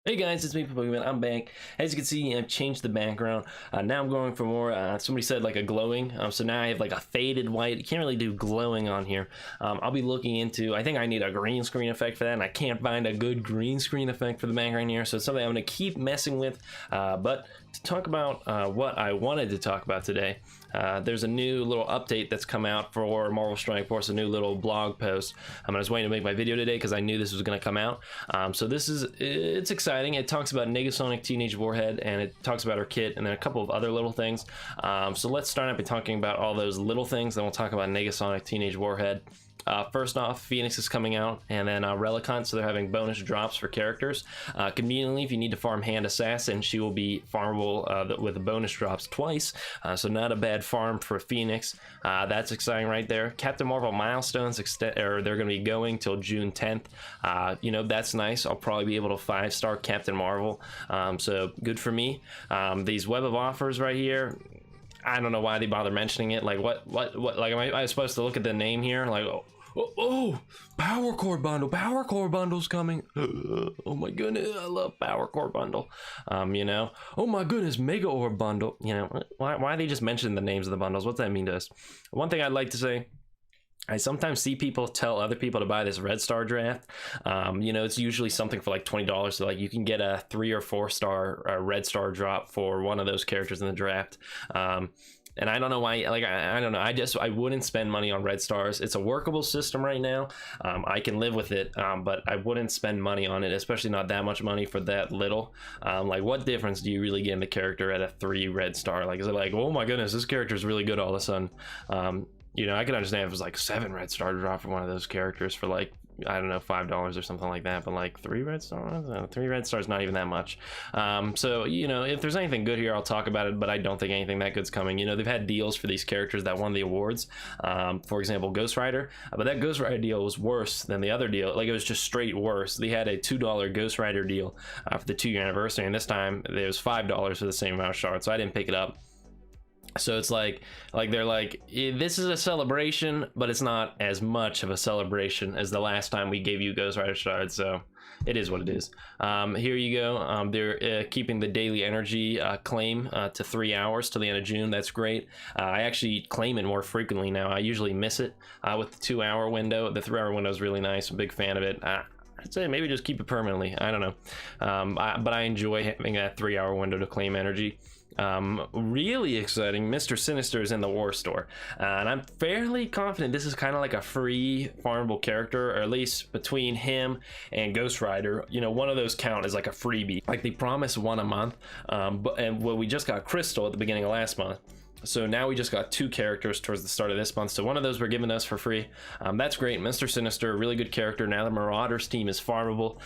Hey guys, it's me, Pokemon. I'm back. As you can see, I've changed the background. Now I'm going for more, somebody said like a glowing. So now I have like a faded white. You can't really do glowing on here. I'll be looking into, I think I need a green screen effect for that, and I can't find a good green screen effect for the background here. So it's something I'm going to keep messing with. But to talk about what I wanted to talk about today, there's a new little update that's come out for Marvel Strike Force, a new little blog post. I was waiting to make my video today because I knew this was going to come out. So it's exciting. It talks about Negasonic Teenage Warhead, and it talks about her kit, and then a couple of other little things. So let's start out by talking about all those little things, then we'll talk about Negasonic Teenage Warhead. First off, Phoenix is coming out, and then Relic, so they're having bonus drops for characters. Conveniently, if you need to farm Hand Assassin, she will be farmable with the bonus drops twice, so not a bad farm for Phoenix. That's exciting right there. Captain Marvel milestones they're going to be going till June 10th. You know, that's nice. I'll probably be able to 5-star Captain Marvel, so good for me. These web of offers right here, I don't know why they bother mentioning it. Like what like am I supposed to look at the name here? Like oh, Power Core bundle. Power Core bundle's coming. Oh my goodness, I love Power Core bundle. You know, oh my goodness, Mega Orb bundle. You know, why they just mention the names of the bundles? What's that mean to us? One thing I'd like to say, I sometimes see people tell other people to buy this Red Star draft. You know, it's usually something for like $20. So like you can get a 3 or 4 star Red Star drop for one of those characters in the draft. And I don't know why, like, I don't know. I wouldn't spend money on Red Stars. It's a workable system right now. I can live with it, but I wouldn't spend money on it, especially not that much money for that little. Like, what difference do you really get in the character at a 3 Red Star? Like, is it like, oh my goodness, this character is really good all of a sudden? You know, I can understand if it was like 7 Red Star drop for one of those characters for like, I don't know, $5 or something like that, but like 3 Red Stars, 3 Red Stars, not even that much. So, you know, if there's anything good here, I'll talk about it, but I don't think anything that good's coming. You know, they've had deals for these characters that won the awards. For example, Ghost Rider, but that Ghost Rider deal was worse than the other deal. Like, it was just straight worse. They had a $2 Ghost Rider deal for the 2-year anniversary, and this time it was $5 for the same amount of shards, so I didn't pick it up. So it's like they're like, this is a celebration, but it's not as much of a celebration as the last time we gave you Ghost Rider shards. So it is what it is. Here you go. They're keeping the daily energy claim to 3 hours till the end of June. That's great. I actually claim it more frequently now. I usually miss it with the 2-hour window. The 3-hour window is really nice. I'm a big fan of it. I'd say maybe just keep it permanently. I don't know. But I enjoy having that 3-hour window to claim energy. Really exciting, Mr. Sinister is in the war store, and I'm fairly confident this is kind of like a free farmable character, or at least between him and Ghost Rider, you know, one of those count as like a freebie. Like, they promise one a month, well, we just got Crystal at the beginning of last month. So now we just got 2 characters towards the start of this month. So one of those were given us for free. That's great. Mr. Sinister, really good character. Now the Marauders team is farmable,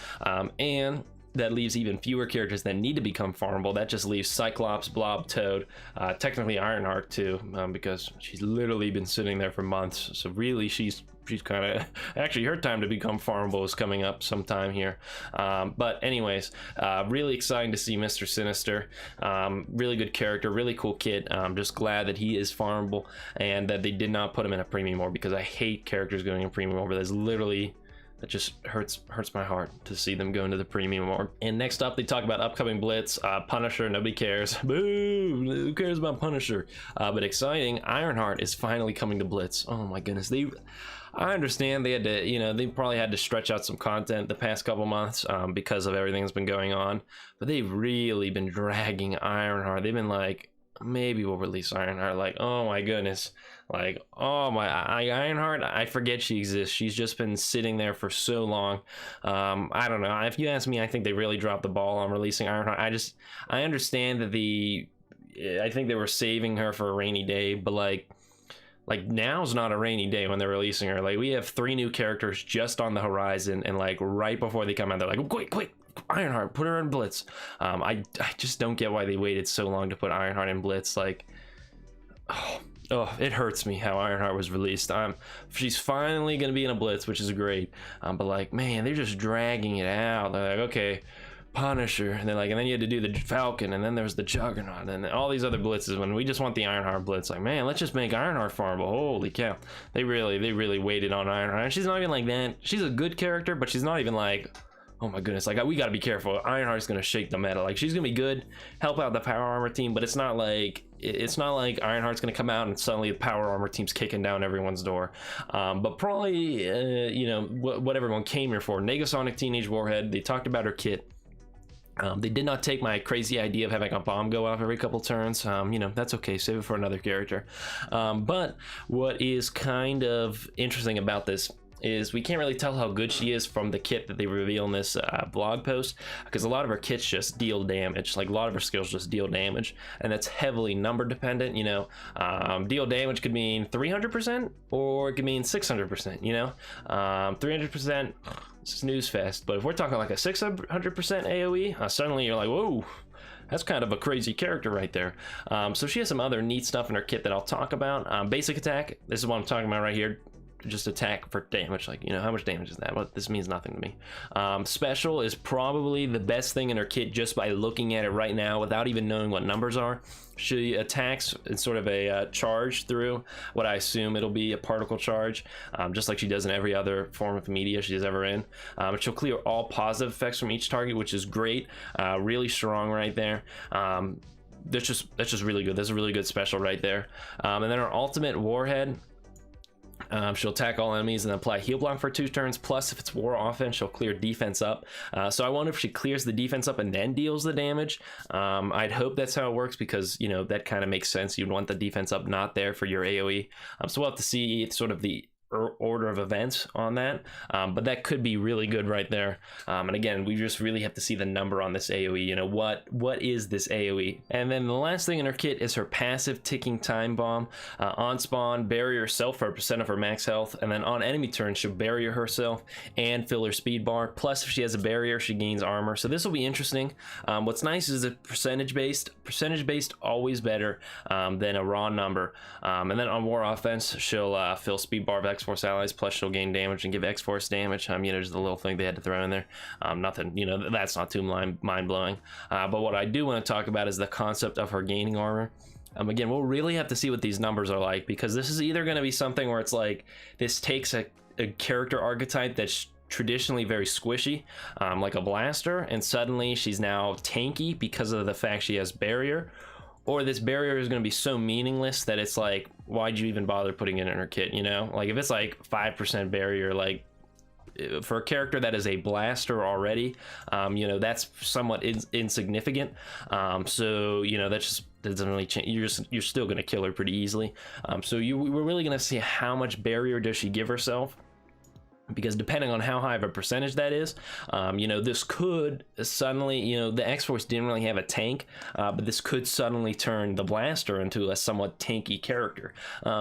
and that leaves even fewer characters that need to become farmable. That just leaves Cyclops, Blob, Toad, technically Ironheart too, because she's literally been sitting there for months. So really, she's kind of, actually her time to become farmable is coming up sometime here. But anyways, really exciting to see Mr. Sinister. Really good character, really cool kit. Just glad that he is farmable and that they did not put him in a premium orb, because I hate characters going in premium orb. That's literally, that just hurts my heart to see them go into the premium orb. And next up, they talk about upcoming Blitz. Punisher, nobody cares. Boo! Who cares about Punisher? But exciting, Ironheart is finally coming to Blitz. Oh my goodness, I understand they had to, you know, they probably had to stretch out some content the past couple months because of everything that's been going on. But they've really been dragging Ironheart. They've been like, maybe we'll release Ironheart. Like, oh my goodness. Like, oh my, Ironheart, I forget she exists. She's just been sitting there for so long. I don't know. If you ask me, I think they really dropped the ball on releasing Ironheart. I understand that I think they were saving her for a rainy day, but like now's not a rainy day when they're releasing her. Like, we have 3 new characters just on the horizon, and like right before they come out, they're like, quick, Ironheart, put her in Blitz. I just don't get why they waited so long to put Ironheart in Blitz. Like, oh, it hurts me how Ironheart was released. She's finally gonna be in a Blitz, which is great. But like, man, they're just dragging it out. They're like, okay, Punisher, and then you had to do the Falcon, and then there's the Juggernaut, and all these other blitzes, when we just want the Ironheart blitz. Like, man, let's just make Ironheart farmable. Holy cow, they really waited on Ironheart. And she's not even like that. She's a good character, but she's not even like Oh my goodness, like we gotta be careful. Ironheart's gonna shake the meta. Like she's gonna be good, help out the power armor team, but it's not like Ironheart's gonna come out and suddenly the power armor team's kicking down everyone's door. But probably you know what everyone came here for. Negasonic Teenage Warhead. They talked about her kit. They did not take my crazy idea of having a bomb go off every couple turns. You know, that's okay, save it for another character. But what is kind of interesting about this is we can't really tell how good she is from the kit that they reveal in this blog post, because a lot of her kits just deal damage. Like a lot of her skills just deal damage, and that's heavily number dependent. You know, deal damage could mean 300% or it could mean 600%. You know, 300% snooze fest, but if we're talking like a 600% AoE, suddenly you're like, whoa, that's kind of a crazy character right there. So she has some other neat stuff in her kit that I'll talk about. Basic attack, this is what I'm talking about right here. Just attack for damage. Like, you know, how much damage is that? Well, this means nothing to me. Special is probably the best thing in her kit just by looking at it right now without even knowing what numbers are. She attacks in sort of a charge through what I assume it'll be a particle charge, just like she does in every other form of media she's ever in. She'll clear all positive effects from each target, which is great. Really strong right there. That's just really good. That's a really good special right there. And then our ultimate Warhead. She'll attack all enemies and then apply heal block for 2 turns, plus if it's war offense she'll clear defense up. So I wonder if she clears the defense up and then deals the damage. I'd hope that's how it works, because you know that kind of makes sense. You'd want the defense up not there for your AoE. So we'll have to see sort of the order of events on that, but that could be really good right there. And again, we just really have to see the number on this AoE. You know, what is this AoE? And then the last thing in her kit is her passive ticking time bomb. On spawn, bury herself for a percent of her max health, and then on enemy turn she'll bury herself and fill her speed bar. Plus if she has a barrier she gains armor, so this will be interesting. What's nice is that percentage based always better than a raw number. And then on war offense she'll fill speed bar of X-Force allies, plus she'll gain damage and give X-Force damage. You know, just a little thing they had to throw in there. Nothing, you know, that's not too mind-blowing. But what I do want to talk about is the concept of her gaining armor. Again, we'll really have to see what these numbers are like, because this is either going to be something where it's like this takes a character archetype that's traditionally very squishy, like a blaster, and suddenly she's now tanky because of the fact she has barrier. Or this barrier is going to be so meaningless that it's like, why'd you even bother putting it in her kit? You know, like if it's like 5% barrier, like for a character that is a blaster already, you know, that's somewhat insignificant. So you know, that doesn't really change. You're still going to kill her pretty easily. So we're really going to see how much barrier does she give herself, because depending on how high of a percentage that is, you know, this could suddenly, you know, the X-Force didn't really have a tank, but this could suddenly turn the blaster into a somewhat tanky character.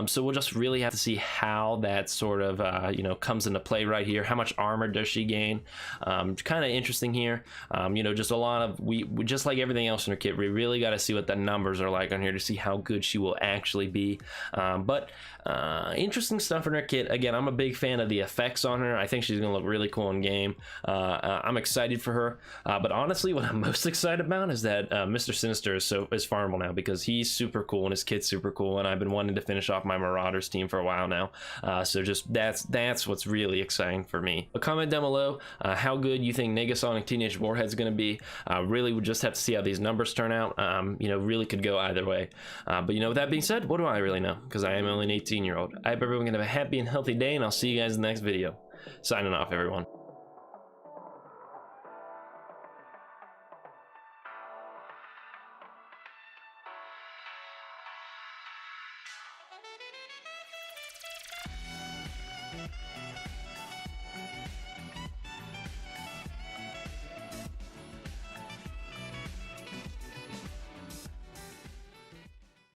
So we'll just really have to see how that sort of, you know, comes into play right here. How much armor does she gain? Kind of interesting here. You know, just a lot of, we just like everything else in her kit, we really got to see what the numbers are like on here to see how good she will actually be. But interesting stuff in her kit. Again, I'm a big fan of the effects on her. I think she's gonna look really cool in game. I'm excited for her, but honestly what I'm most excited about is that Mr. Sinister is farmable now, because he's super cool and his kit's super cool, and I've been wanting to finish off my Marauders team for a while now. So just that's what's really exciting for me. But comment down below how good you think Negasonic Teenage Warhead's gonna be. Really would just have to see how these numbers turn out. You know, really could go either way. But you know, with that being said, what do I really know? Because I am only an 18-year-old. I hope everyone can have a happy and healthy day, and I'll see you guys in the next video. Signing off, everyone.